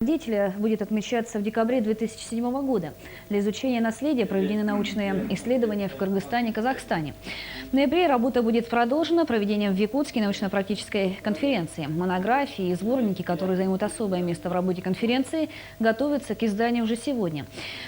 Деятеля будет отмечаться в декабре 2007 года. Для изучения наследия проведены научные исследования в Кыргызстане и Казахстане. В ноябре работа будет продолжена проведением в Якутске научно-практической конференции. Монографии и сборники, которые займут особое место в работе конференции, готовятся к изданию уже сегодня.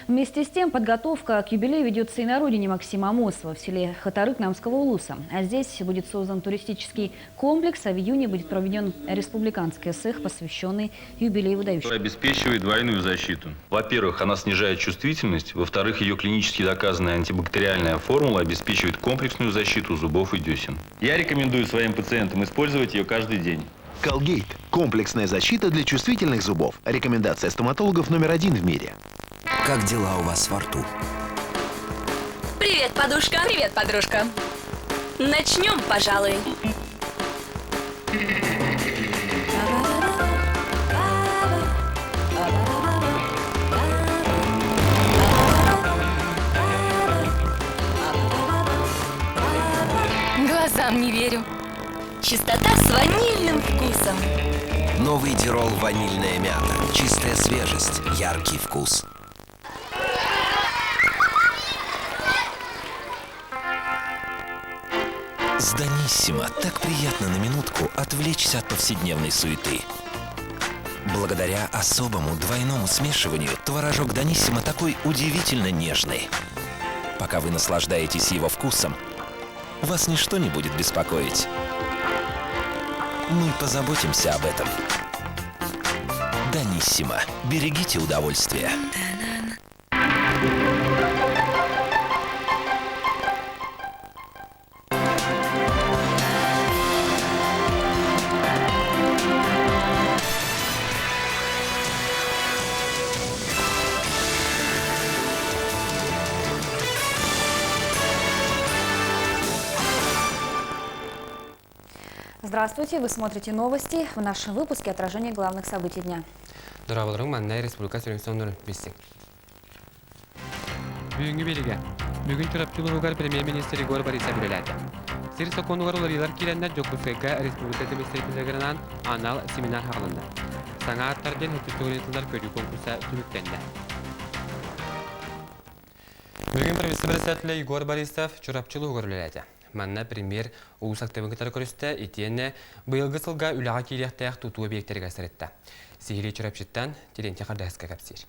Вместе с тем, подготовка к юбилею ведется и на родине Максима Амосова, в селе Хатарык Намского улуса. А здесь будет создан туристический комплекс, а в июне будет проведен республиканский эссэх, посвященный юбилею выдающихся. Обеспечивает двойную защиту. Во-первых, она снижает чувствительность. Во-вторых, ее клинически доказанная антибактериальная формула обеспечивает комплексную защиту зубов и десен. Я рекомендую своим пациентам использовать ее каждый день. Колгейт – комплексная защита для чувствительных зубов. Рекомендация стоматологов №1 в мире. Как дела у вас во рту? Привет, подушка. Привет, подружка. Начнем, пожалуй. Глазам не верю. Чистота с ванильным вкусом. Новый Дирол ванильная мята. Чистая свежесть, яркий вкус. С Даниссимо так приятно на минутку отвлечься от повседневной суеты. Благодаря особому двойному смешиванию творожок Даниссимо такой удивительно нежный. Пока вы наслаждаетесь его вкусом, вас ничто не будет беспокоить. Мы позаботимся об этом. Даниссимо. Берегите удовольствие. Здравствуйте, вы смотрите новости. В нашем выпуске отражение главных событий дня. Бүгінгі беліге, бүгін тұрапчылығығар премьер-министр Игорь Борисов білеләді. Сирса конуғарулар елар келеннер Жокусайға республика деместірепілдерінен анал семинар хағылынды. Саңа аттарден хүттігінетілер көрі конкурса түміктенді. Бүгін профессор Игорь Борисов тұрапчылығығар білеләді. Манна премьер улусактабыңғытар көрісті етені бұйылғы сылға үліға келияқтаяқ тұту объектерге сіретті. Сихили тұрапчыттан теленте қардағысқа кәпсер.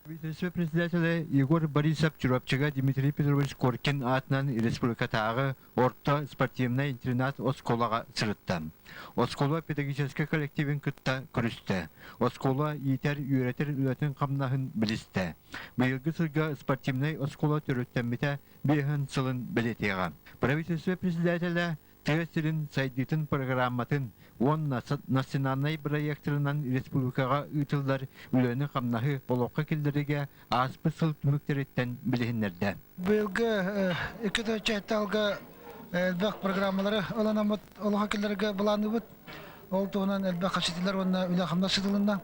Вице-председатель Игорь Борисов Чурапчыга Дмитрий Петрович Коркин атынан республикатағы орта спортивный интернат Осколаға сырытты. Оскола педагогический коллективин күтті көрісті. Оскола етер үйретер үлетін қамнағын білісті. Бұйылғы сырға спортивный Оскола түріттенбеті бейхін сылын білетеға. Правительство председателя Тегестерин сайдитын программатын он национальный проекторынан республикаға үтілдер үлені қамнағы олыққа келдеріге аспы сыл түміктереттен білігінлерді. Бұйылғы үкіті чайтталғы әлбәқ программалары олыққа келдеріге бұланы бұд. Ол туғынан әлбәқ қашетілер онына үлі қамна сыдылында.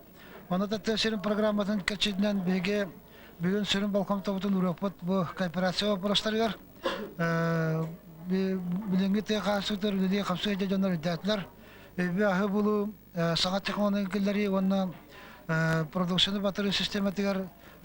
Оны да тегестерин программатын кәчедінен бейге бүгін сүрін балқам табытын ұрақпыт бұл кооперация опырастарығар. Bilingi tekasıdır, dediği kapsı ediyorlar iddiatlar. Bir ahı bulu sanat teknolojileri, onun prodüksiyonu batırı sistematikler,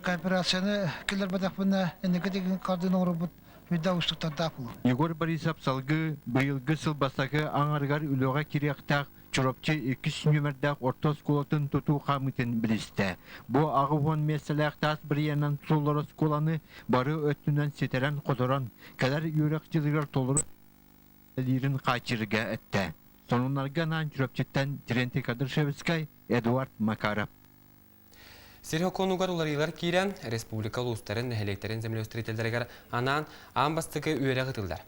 kooperasyonu killer badakbına endikadeki kardını robot vida ustuktan tapılı. Igor Borisov salgı bıyılgı sılbasakı anargar üloğa kiriyaktak Çorapçı 2 nömerdaq orta skolatın tutu xamıtın biliste. Bu ağıvon meselektas bir yanan solları skolanı barı öttünden seteren kodoran kadar yürekçilikler toluru lirin kaçırıga etti. Sonunlarga nan çorapçıdan Trenti Kadırşevskay, Eduard Makarov. Сирия конуғар йылар кирен республикалы устарын нәхелектерін землеустрителдерігер анан амбастығы үйері ғытылдар.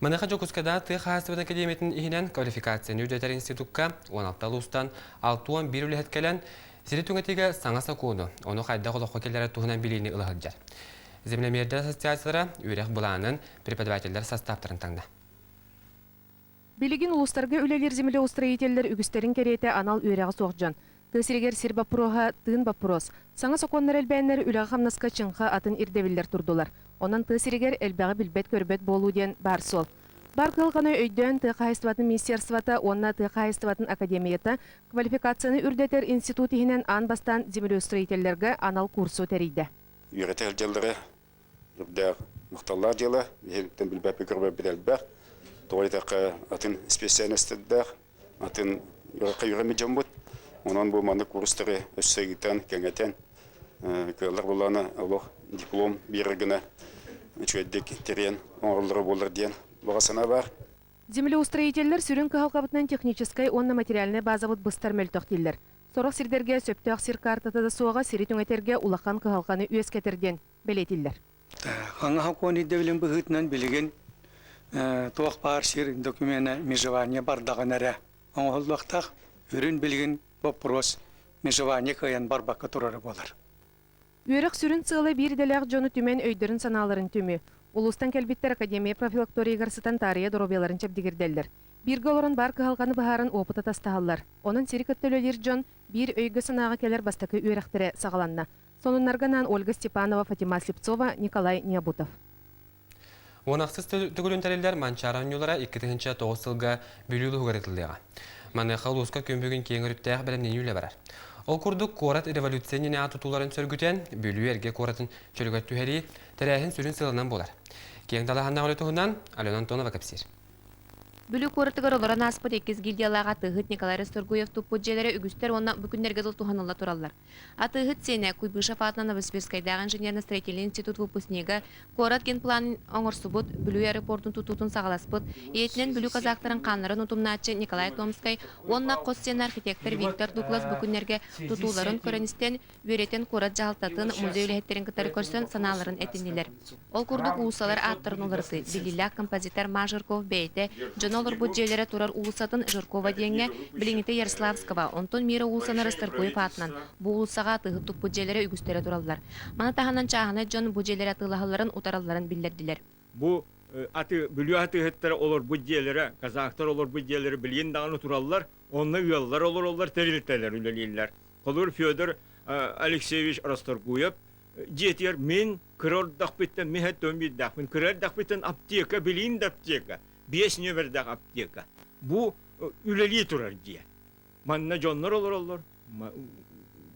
Маныға Жокускада Тық Хасыбын Академиятын ихинен квалификацияны үдетер институтка 16 устан 6-1 үлі әткелен Сирия түңетіге саңаса кону, оны қайда қолыққа келдері туғынан білейіні ұлығыджар. Землемерді ассоциациялары үйрек бұланын преподавательдер састаптырын таңда. Билигин улустарга үлелер землеустроителлер үгістерін кереті анал үйрегі соғжан. Тысырегер сир бапроға тын бапрос. Саңа соқоннар әлбәйінлер үліға қамнасқа чыңға атын ирдевілдер тұрдылар. Онан тысырегер әлбәғі білбет көрбет болу ден бар сол. Бар кылганы өйдөн тыхайстыбатын министерствата, онна тыхайстыбатын академията квалификацияны үрдетер институт ихинен ан бастан землеустроительлерге анал курсу терейді. Үйретер жылдары үрдер мұқталар жылы, ебіттен білбәпі көрбі біделбәр, тоғайтақы атын специалистеддер, атын үйреме жамбыт, онан бұл маңды курстары өссегітен, кәңетен, көлер боланы алох диплом берігіні үчөйдік терен оңғылдары болыр ден бағасына бар. Землеустроительлер сүрін кыхалқабытынан техническай онна материальный базабыт быстар мөлтөқтейлер. Сорақ сирдерге сөптөк сир картатада суаға сири түңетерге улақан кыхалқаны өз кетерден белетиллер. Аңа хакуаны девлен бұғытынан білген туақ бар сир докумена межевания бардағын әрі. Оңғылдақтақ үрін білген вопрос межевания каян барбаққа тұрары болар. Үйрек сүрін сылы бір деләқ жоны түмен өйдерін саналарын түмі. Улустан кәлбиттер академия профилактория гарсытан тария доробияларын чәпдегерделдер. Бирге оларын бар кыхалғаны бағарын опыта тастағалар. Оның сирик өттөлелер жон бір өйгі санаға келер бастақы үйректері сағаланна. Сонынарганан Ольга Степанова, Фатима Слепцова, Николай Необутов. Онақсыз түгілінтәрелер манчаран юлара 2-9 сылға бөлілі ғыретілдеға. Маны қалуысқа көмбігін кеңіріттәғ бәлемнен үйлі барар. Ол күрдік қорат революцияне атутуларын сөргітен бөлі әрге қоратын чөлгөт түхәрі тәрәхін сүрін сылынан болар. Кең талағанна олы тұғынан Алена Антонова кәпсер. Бүлі қорытығыр оларан аспыт 2 гильдиялаға тығыт Николай Расторгуев туппуджелері үгістер онна бүкіндерге дұл туғанылла тұралар. Атығыт сене Куйбышев атынан Новосибирскайдағы инженерно-строительный институт выпускнегі қорат ген планын оңырсыбыт бүлі аэропортын тұтутын сағаласпыт, етінен бүлі қазақтарын қанырын ұтымнатчы Николай Томскай, онна қоссен архитектор Виктор Дуглас бүкіндерге тұтуларын көріністен өретен қорат жағалтатын музей үліхеттерін кітары көрсен саналарын әтінелер. Ол күрдік уысалар аттырын олырсы, Белилак композитор Мажырков бейті, Олар бүджелері турар улысатын Жиркова денге Біліңіті Ярославскова, онтон мира улысаны Расторгуев атынан. Бұл улысаға тығыт тұп бүджелері үгістері туралылар. Мана тағанан чағаны жон бүджелері атылағыларын ұтараларын білдерділер. Бұл аты бүлі атығыттары олар бүджелері, қазақтар олар бүджелері білген дағаны туралылар, онны үйалылар олар тәрілтелер үлелейлер. Қолыр Федор Алексеевич Расторгуев жетер мен кірор дақпеттен мехет дөмбейді дақпен, кірор дақпеттен аптека, білейін аптека. 5 нөмірдегі аптека. Бұл үлелей тұрар дия. Манна жонлар олар.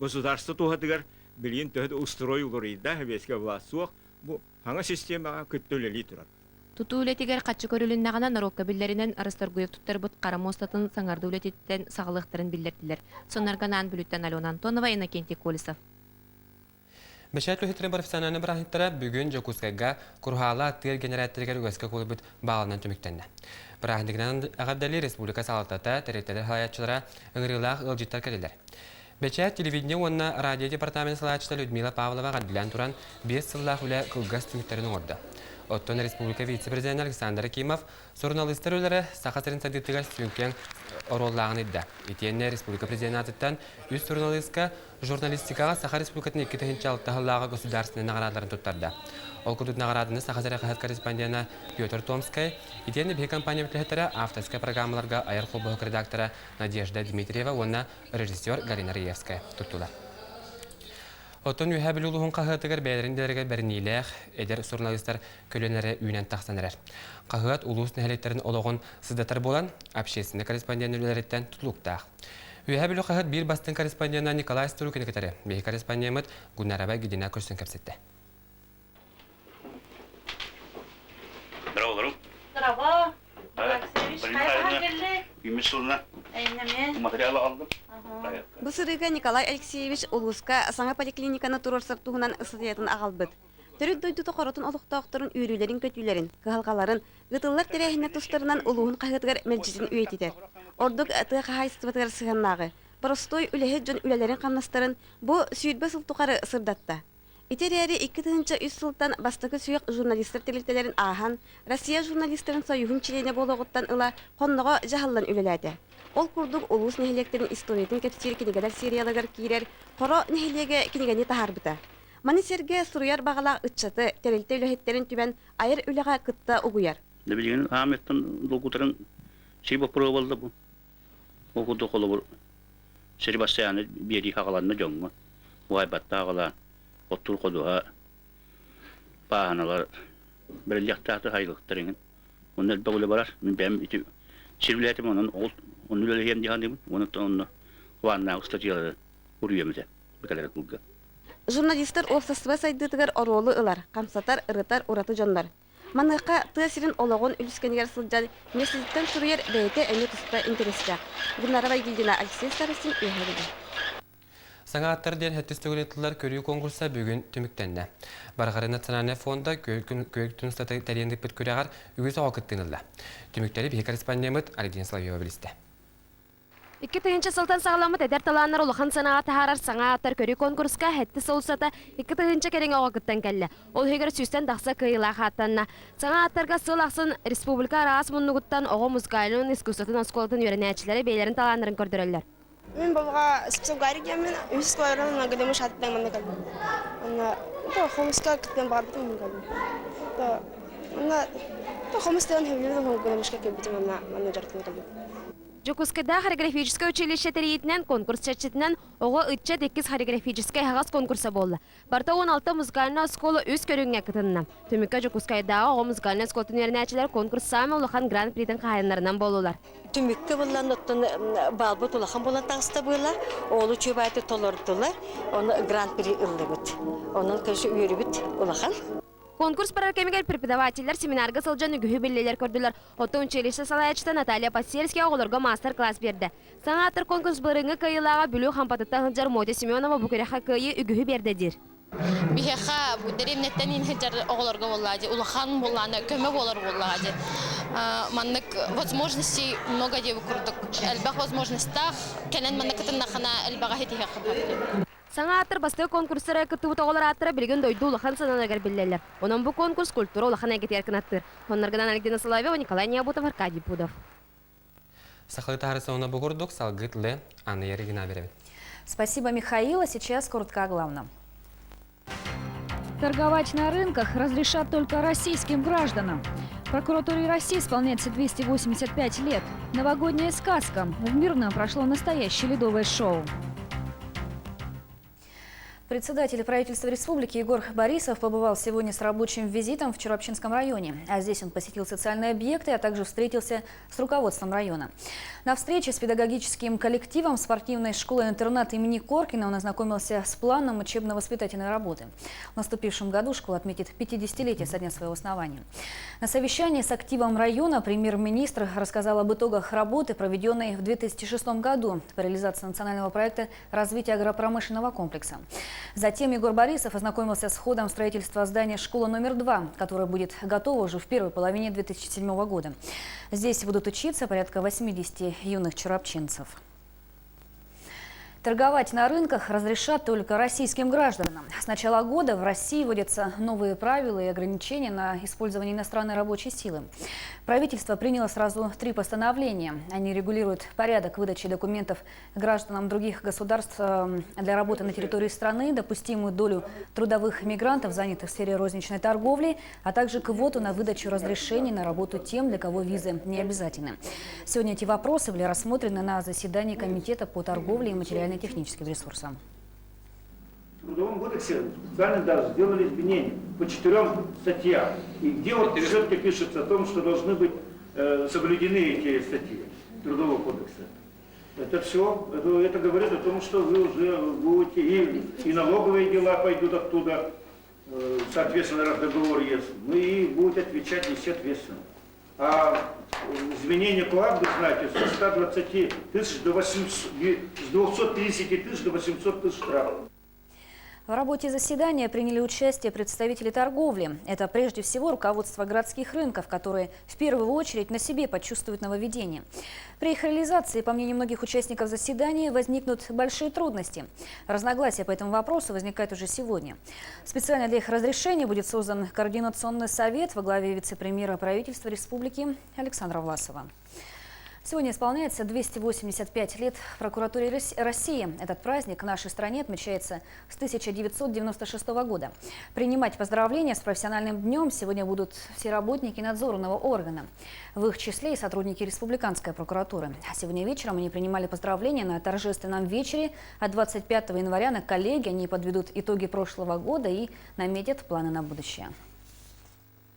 Государство туғадығар білген төхеді устрой олар еді, әбеске власуақ. Бұл хаңа системаға күтті үлелей тұрар. Тұту үлетігер қатшы көрілін нағана Нарокка білдерінен Расторгуев тұттар бұт қарамостатын саңарды үлететтен сағылықтарын білдерділер. Сонарганан бүліттен Алена Антонова, Иннокентий Колесов. Бәшәт лөхетерін профессиональны бірахеттері бүгін Жокускайға күрғала аттығыр генераторгер өскі қолы бұд бағылынан түміктенді. Бірахындығынан ағабдалі республика салатата тәреттелер халаятчылара ұңырылақ ұлжиттар кәлелер. Бәшәт телевидение онына радио департамент салаятчыта Людмила Павлова ғадділен тұран 5 сыллақ үлі қылғас түміктерін оңырды. Оттон республика вице-президент Александр Акимов журналистер өлері сақасырын сәдеттігер сүнкен ороллағын едді. Етенне республика президенттен үз журналистка журналистикаға Саха республикатын 2-ші алтығылағы государственный нағарадарын тұттарды. Ол күрдік нағарадыны Сахазары қағат корреспондена Петр Томскай, етенне бей компания мүтліхеттері авторская программаларға айыр қолбығы редактора Надежда Дмитриева, онна режиссер Галина Раевская тұттылар. Оттон үйә білі ұлығын қағытығыр бәлеріндерге бәрінейләқ, әдер журналистер көлінері үйінен тақсанырар. Қағыт ұлыс нәхелектерін олығын сыздатар болан, общественный корреспондент үлереттен тұтлуқтақ. Үйә білі қағыт бір бастың корреспондентна Николай Струкин кетері. Бей корреспондент Гүнарабай Гидина көрсін көпсетті. Здорово, Здорово. Алексеевич, қайға келді? Үймес ұлына материалы алдым. Бұл сырыға Николай Алексеевич Улуска саңа поликлиниканы турор сыртуғынан ысытыятын ағалбыд. Түрін дойдуты қоротын олықтақтырын үйрілерін көтүйлерін, кығалғаларын, ғытылар тәрәхіне тұстарынан ұлуғын қағытығар мәлчізін үйететер. Ордық әті қағайыстыватығар сығаннағы. Простой үләхет жон үләлерін қамнастарын бұл сүйітбі сылтуқары сырдатта. Итерәре 2-нче сылтан бастықы сүйек журналистер телектелерін ахан, Россия журналистерін союғын чилене болуғыттан ыла қонныға жағалан үлеләді. Ол күрдік улус нәхелектерін историятын кәпсері кенегелер сериялығыр кейрер, қоро нәхелеге кенегені тахарбыта. Манисерге сұруяр бағалақ ұтчаты тәрелті үләхеттерін түбән айыр үліға қытта ұғыяр. Білген Ахметтің локутарын шербі пұры болды бұл. Оқуды қолы бұл. Шербасияны бері қағаланына жоңғы. Уайбатта қағала, оттур қодуға бағаналар біріліқтақты хайлықтырыңын. Он элбе улы барар. Мен бәм ити сирвилетим онун ол он үле хем дигән оны ванна устатыялар урыемде. Бекалар кулга. Журналисттер олсасыба сайдытыгар оролы ылар, камсатар, ырытар, ураты жондар. Манныка тыасирин ологон үліскенігер сылжан месіздіктен сүрер бәйті әне тұста интересті. Гүнарабай Гилдина, Алексей Старостин, Үйхәдеді. Саңа аттар ден хәттістігілеттілер көрі конкурса бүгін түміктенді. Барғары национальный фонда көйіктің ұстаты тәрендік біт көріғар үгіз оғықыттыңылды. Түміктері бей корреспондемет Алидин Славиева білісті. 2-тыгынчы сылтан сағаламыт әдер таланар улахан санаға тахарар саңа аттар көрі конкурска хәтті соусата 2-тыгынчы кәрен оғықыттан кәлі. Ол хегер сүстен дақса кыйыла қаттанна. Саңа аттарға сыл ақсын республика арағас мұннығыттан оғы музыкалының искусатын осколатын үйренәчілері бейлерін таланарын көрдірілер. Мен бабаға спецогарик мен үз сколарынан нагадымы шаттан мана калдым. Ана то хомска кыттан бардым мен калдым. Ана то хомстан хевлен хомгамышка кебитим мана жартын калдым. Жокускайда хореографическое училище терриетінен конкурс чәтчетінен оғы үтчет 2 хореографическое хағас конкурса болды. Барта 16 музыкальная школа өз көріңе кітінна. Түмікка Жокускайдағы оғы музыкальная школтын ерінәчілер конкурс сами ұлыған гран-придың қайынларынан болулар. Түмікке болан оттын балбыт ұлыған болан тағыста бұйла, олы чөбайты толырдылар, оны гран-при ұлы бұд. Оның көрші үйері бұд ұлыған. Конкурс прорекемигер преподавателер семинарға сылжан үгіхі беллелер көрділер. Отты училище салаячта Наталья Пассельский оғылырға мастер-класс берді. Саңа аттыр конкурс бұрыңы кайылаға бүлі қампатыттан хыджар Моти Семенова бүкіреха кайы үгіхі бердедір. Бихеха деревнеттен инхеджар оғылырға боллади, улахан болланы, көмі болар боллади. Маннык возможностей много девы күрдік. Әлбәқ возможностях, кәнен манны кытыннақына әлбәға хетихе қабады. Саңа аттыр бастығы конкурстары күттібіт оғылар аттыра білген дойду улахан сананагар білелер. Онан бұл конкурс культура улахан әгет еркін аттыр. Онарғынан Алексей Соловьева, Николай Необутов, Аркадий Пудов. Сақылы тағырысы оны бұғырдық, салғытлы Анна Ерегина беремін. Спасибо, Михаил. А сейчас коротко о главном. Торговать на рынках разрешат только российским гражданам. Прокуратуре России исполняется 285 лет. Новогодняя сказка. В Мирном прошло настоящее ледовое шоу. Председатель правительства республики Егор Борисов побывал сегодня с рабочим визитом в Чурапчинском районе. А здесь он посетил социальные объекты, а также встретился с руководством района. На встрече с педагогическим коллективом спортивной школы-интернат имени Коркина он ознакомился с планом учебно-воспитательной работы. В наступившем году школа отметит 50-летие со дня своего основания. На совещании с активом района премьер-министр рассказал об итогах работы, проведенной в 2006 году по реализации национального проекта развития агропромышленного комплекса. Затем Егор Борисов ознакомился с ходом строительства здания школы номер 2, которое будет готово уже в первой половине 2007 года. Здесь будут учиться порядка 80 юных чурапчинцев. Торговать на рынках разрешат только российским гражданам. С начала года в России вводятся новые правила и ограничения на использование иностранной рабочей силы. Правительство приняло сразу 3 постановления. Они регулируют порядок выдачи документов гражданам других государств для работы на территории страны, допустимую долю трудовых мигрантов, занятых в сфере розничной торговли, а также квоту на выдачу разрешений на работу тем, для кого визы не обязательны. Сегодня эти вопросы были рассмотрены на заседании Комитета по торговле и материально-техническим ресурсам. В Трудовом кодексе специально даже сделали изменения по 4 статьям. И где вот четко пишется о том, что должны быть соблюдены эти статьи Трудового кодекса. Это все, это говорит о том, что вы уже будете, и налоговые дела пойдут оттуда, соответственно, раз договор есть, ну и будете отвечать нести ответственно. А изменения по акту, знаете, со 120 тысяч до 800, с 250 тысяч до 800 тысяч штрафов. В работе заседания приняли участие представители торговли. Это прежде всего руководство городских рынков, которые в первую очередь на себе почувствуют нововведения. При их реализации, по мнению многих участников заседания, возникнут большие трудности. Разногласия по этому вопросу возникают уже сегодня. Специально для их разрешения будет создан координационный совет во главе вице-премьера правительства республики Александра Власова. Сегодня исполняется 285 лет прокуратуре России. Этот праздник в нашей стране отмечается с 1996 года. Принимать поздравления с профессиональным днем сегодня будут все работники надзорного органа. В их числе и сотрудники республиканской прокуратуры. Сегодня вечером они принимали поздравления на торжественном вечере. А 25 января на коллегии они подведут итоги прошлого года и наметят планы на будущее.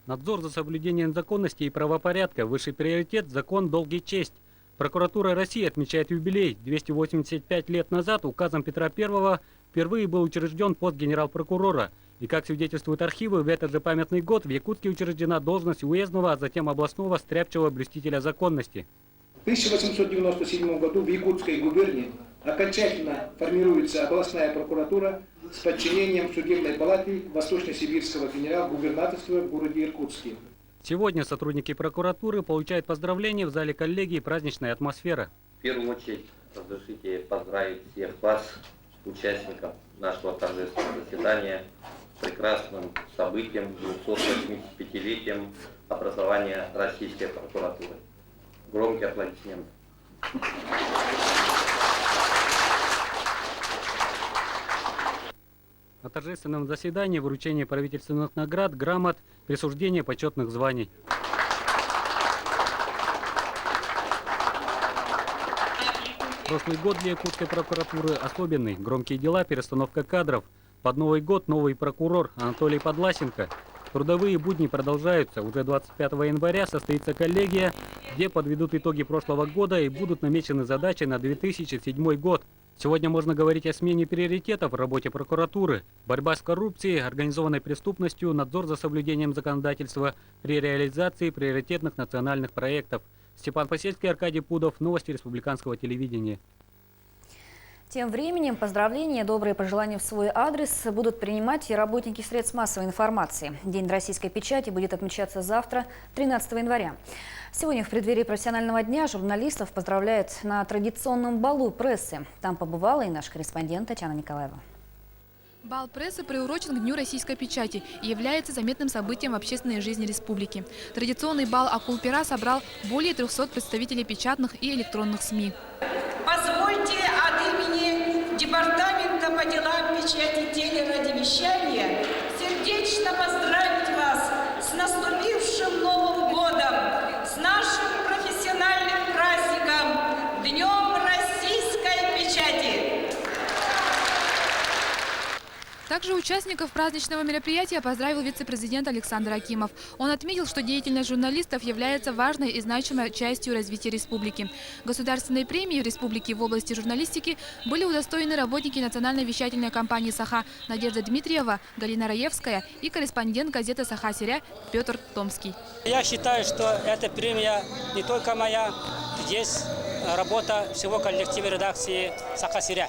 Надзор за соблюдением законности и правопорядка. Высший приоритет – закон, долг и честь. Прокуратура России отмечает юбилей. 285 лет назад указом Петра I впервые был учрежден пост генерал-прокурора. И, как свидетельствуют архивы, в этот же памятный год в Якутске учреждена должность уездного, а затем областного стряпчего блюстителя законности. В 1897 году в Якутской губернии окончательно формируется областная прокуратура с подчинением судебной палаты Восточно-Сибирского генерал-губернаторства в городе Иркутске. Сегодня сотрудники прокуратуры получают поздравления в зале коллегии «Праздничная атмосфера». В первую очередь разрешите поздравить всех вас, участников нашего торжественного заседания, с прекрасным событием, 285-летием образования Российской прокуратуры. Громкие аплодисменты. На торжественном заседании вручение правительственных наград, грамот, присуждение почетных званий. Прошлый год для Якутской прокуратуры особенный. Громкие дела, перестановка кадров. Под Новый год новый прокурор Анатолий Подласенко. Трудовые будни продолжаются. Уже 25 января состоится коллегия, где подведут итоги прошлого года и будут намечены задачи на 2007 год. Сегодня можно говорить о смене приоритетов в работе прокуратуры. Борьба с коррупцией, организованной преступностью, надзор за соблюдением законодательства при реализации приоритетных национальных проектов. Степан Посельский, Аркадий Пудов. Новости республиканского телевидения. Тем временем поздравления, добрые пожелания в свой адрес будут принимать и работники средств массовой информации. День российской печати будет отмечаться завтра, 13 января. Сегодня в преддверии профессионального дня журналистов поздравляют на традиционном балу прессы. Там побывала и наш корреспондент Татьяна Николаева. Бал прессы приурочен к Дню российской печати и является заметным событием в общественной жизни республики. Традиционный бал «Акул-пера» собрал более 300 представителей печатных и электронных СМИ. Позвольте от имени Департамента по делам печати телерадиовещания сердечно поздравить вас с наступившим Новым годом, с нашим профессиональным праздником, Днем российской печати. Также участников праздничного мероприятия поздравил вице-президент Александр Акимов. Он отметил, что деятельность журналистов является важной и значимой частью развития республики. Государственной премии в республике в области журналистики были удостоены работники национальной вещательной компании «Саха» Надежда Дмитриева, Галина Раевская и корреспондент газеты «Саха-Сиря» Петр Томский. Я считаю, что эта премия не только моя, здесь работа всего коллектива редакции «Саха-Сиря».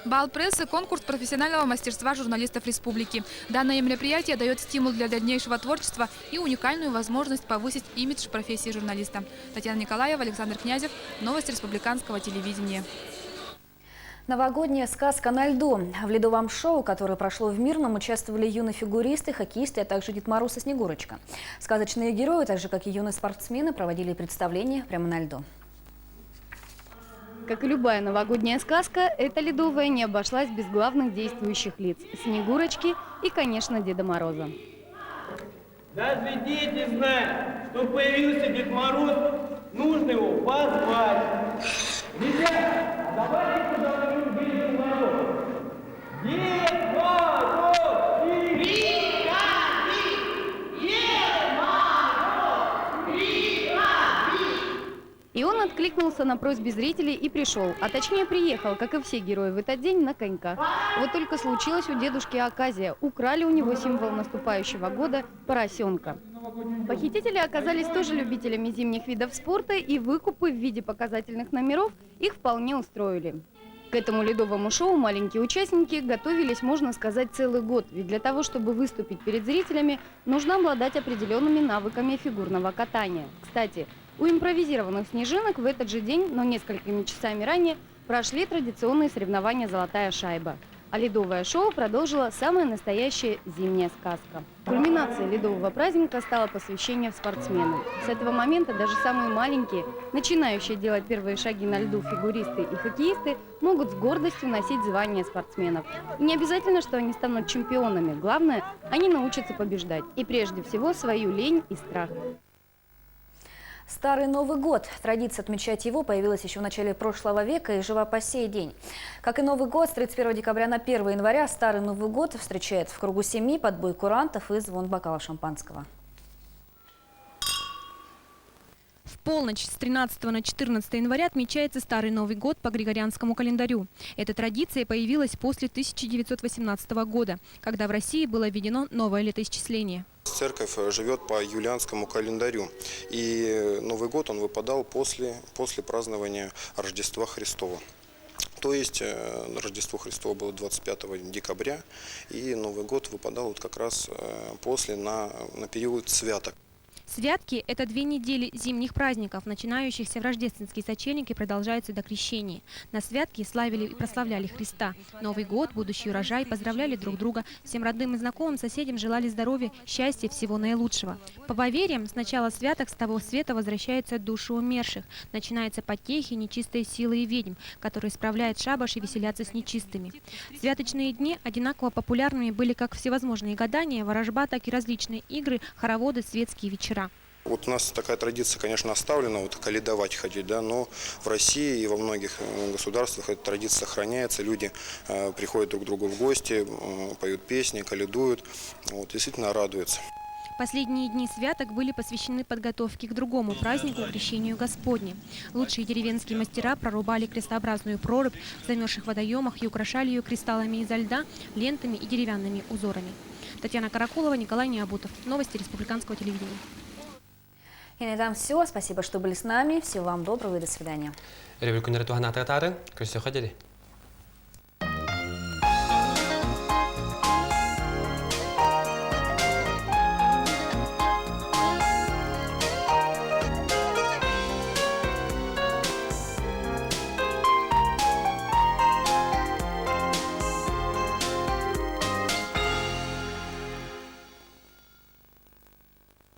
Бал прессы – конкурс профессионального мастерства журналистов республики. Данное мероприятие дает стимул для дальнейшего творчества и уникальную возможность повысить имидж профессии журналиста. Татьяна Николаева, Александр Князев. Новости республиканского телевидения. Новогодняя сказка на льду. В ледовом шоу, которое прошло в Мирном, участвовали юные фигуристы, хоккеисты, а также Дед Мороз и Снегурочка. Сказочные герои, так же как и юные спортсмены, проводили представления прямо на льду. Как и любая новогодняя сказка, эта ледовая не обошлась без главных действующих лиц – Снегурочки и, конечно, Деда Мороза. Разве дети знают, что появился Дед Мороз, нужно его позвать? Ребята, давайте позовем Деда Мороза. Дед Мороз! И он откликнулся на просьбы зрителей и пришел, а точнее приехал, как и все герои в этот день, на конька. Вот только случилось у дедушки оказия. Украли у него символ наступающего года – поросенка. Похитители оказались тоже любителями зимних видов спорта, и выкупы в виде показательных номеров их вполне устроили. К этому ледовому шоу маленькие участники готовились, можно сказать, целый год. Ведь для того, чтобы выступить перед зрителями, нужно обладать определенными навыками фигурного катания. Кстати, у импровизированных снежинок в этот же день, но несколькими часами ранее, прошли традиционные соревнования «Золотая шайба». А ледовое шоу продолжила самая настоящая зимняя сказка. Кульминацией ледового праздника стало посвящение в спортсмены. С этого момента даже самые маленькие, начинающие делать первые шаги на льду фигуристы и хоккеисты, могут с гордостью носить звание спортсменов. И не обязательно, что они станут чемпионами. Главное, они научатся побеждать. И прежде всего свою лень и страх. Старый Новый год. Традиция отмечать его появилась еще в начале прошлого века и жива по сей день. Как и Новый год, с 31 декабря на 1 января Старый Новый год встречает в кругу семьи под бой курантов и звон бокалов шампанского. полночь с 13 на 14 января отмечается Старый Новый год по Григорианскому календарю. Эта традиция появилась после 1918 года, когда в России было введено новое летоисчисление. Церковь живет по юлианскому календарю, и Новый год он выпадал после празднования Рождества Христова. То есть Рождество Христово было 25 декабря, и Новый год выпадал вот как раз после на период святок. Святки – это 2 недели зимних праздников, начинающихся в рождественский сочельник и продолжаются до крещения. На святки славили и прославляли Христа. Новый год, будущий урожай, поздравляли друг друга. Всем родным и знакомым соседям желали здоровья, счастья, всего наилучшего. По поверьям, с начала святок с того света возвращаются души умерших. Начинаются потехи, нечистые силы и ведьм, которые справляют шабаш и веселятся с нечистыми. Святочные дни одинаково популярными были как всевозможные гадания, ворожба, так и различные игры, хороводы, светские вечера. Вот у нас такая традиция, конечно, оставлена, вот каледовать ходить, да, но в России и во многих государствах эта традиция сохраняется. Люди приходят друг к другу в гости, поют песни, каледуют, вот, действительно радуются. Последние дни святок были посвящены подготовке к другому празднику – крещению Господне. Лучшие деревенские мастера прорубали крестообразную прорубь в замерзших водоемах и украшали ее кристаллами изо льда, лентами и деревянными узорами. Татьяна Каракулова, Николай Необутов. Новости республиканского телевидения. И на этом все. Спасибо, что были с нами. Всего вам доброго и до свидания.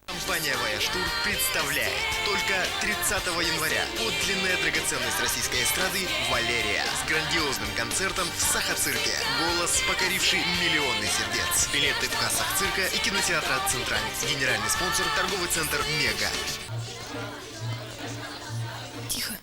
Компания «Ваяж-тур» представляет только 30 января подлинная драгоценность российской эстрады «Валерия» с грандиозным концертом в Саха-цирке. Голос, покоривший миллионы сердец. Билеты в кассах цирка и кинотеатра «Центральный». Генеральный спонсор – торговый центр «Мега». Тихо.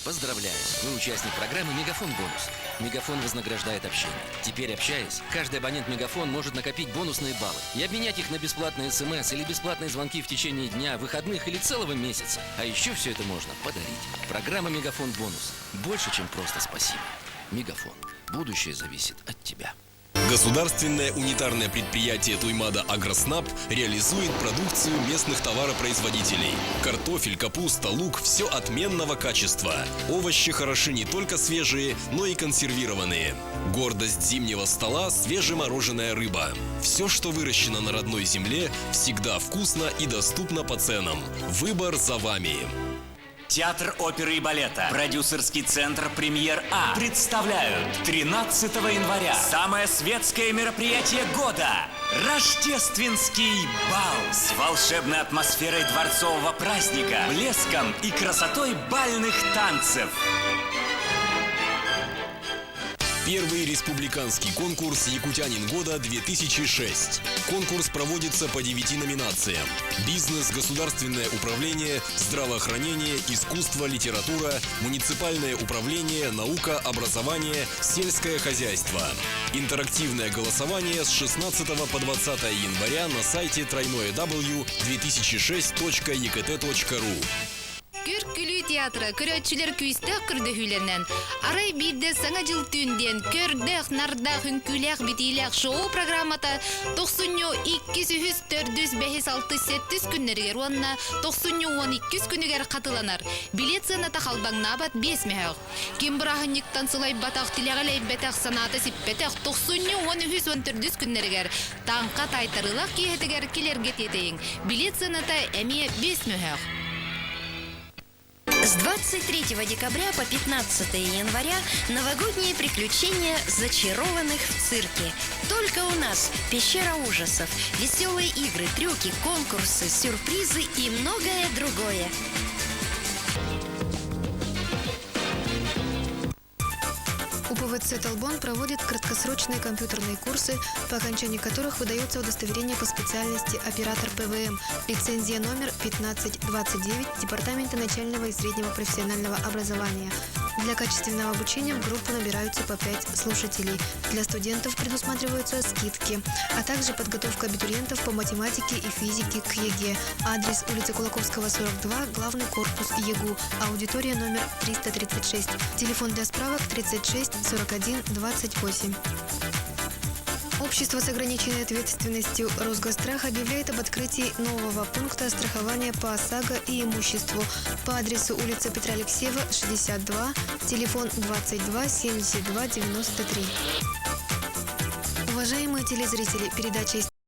Поздравляю! Вы участник программы «Мегафон Бонус». Мегафон вознаграждает общение. Теперь, общаясь, каждый абонент Мегафон может накопить бонусные баллы и обменять их на бесплатные СМС или бесплатные звонки в течение дня, выходных или целого месяца. А еще все это можно подарить. Программа «Мегафон Бонус». Больше, чем просто спасибо. Мегафон. Будущее зависит от тебя. Государственное унитарное предприятие Туймада Агроснаб реализует продукцию местных товаропроизводителей. Картофель, капуста, лук – все отменного качества. Овощи хороши не только свежие, но и консервированные. Гордость зимнего стола – свежемороженая рыба. Все, что выращено на родной земле, всегда вкусно и доступно по ценам. Выбор за вами. Театр оперы и балета, продюсерский центр «Премьер А» представляют 13 января самое светское мероприятие года – Рождественский бал с волшебной атмосферой дворцового праздника, блеском и красотой бальных танцев. Первый республиканский конкурс «Якутянин года-2006». Конкурс проводится по 9 номинациям: бизнес, государственное управление, здравоохранение, искусство, литература, муниципальное управление, наука, образование, сельское хозяйство. Интерактивное голосование с 16 по 20 января на сайте www.2006.ekt.ru. Көркүлүү театры көрөтчүлөр күйстөк күрдөһүлөнөн арай бирде саңа жыл түнден көрдөх нардах үңкүлэх битилэх шоу программата 92-200-400-5-6-7 күннергер уонна 90-12 күнігер қатыланар. Билет сыната халбаңнабат 5 мехөк. Ким бұрағынниктан сылай батақ тілеғалай бәтәқ санаты сиппетәқ 90-12-14 күннергер. Таңқа тайтарылақ кейхетігер келерге тетейін. Билет сыната әме 5 мехөк. С 23 декабря по 15 января новогодние приключения зачарованных в цирке. Только у нас пещера ужасов, веселые игры, трюки, конкурсы, сюрпризы и многое другое. УПВЦ «Толбон» проводит краткосрочные компьютерные курсы, по окончании которых выдается удостоверение по специальности оператор ПВМ, лицензия номер 1529 Департамента начального и среднего профессионального образования. Для качественного обучения в группу набираются по 5 слушателей. Для студентов предусматриваются скидки, а также подготовка абитуриентов по математике и физике к ЕГЭ. Адрес: улица Кулаковского, 42, главный корпус ЕГУ, аудитория номер 336. Телефон для справок 36 41 28. Общество с ограниченной ответственностью «Росгосстрах» объявляет об открытии нового пункта страхования по ОСАГО и имуществу по адресу улица Петра Алексеева, 62, телефон 22 72 93. Уважаемые телезрители, передача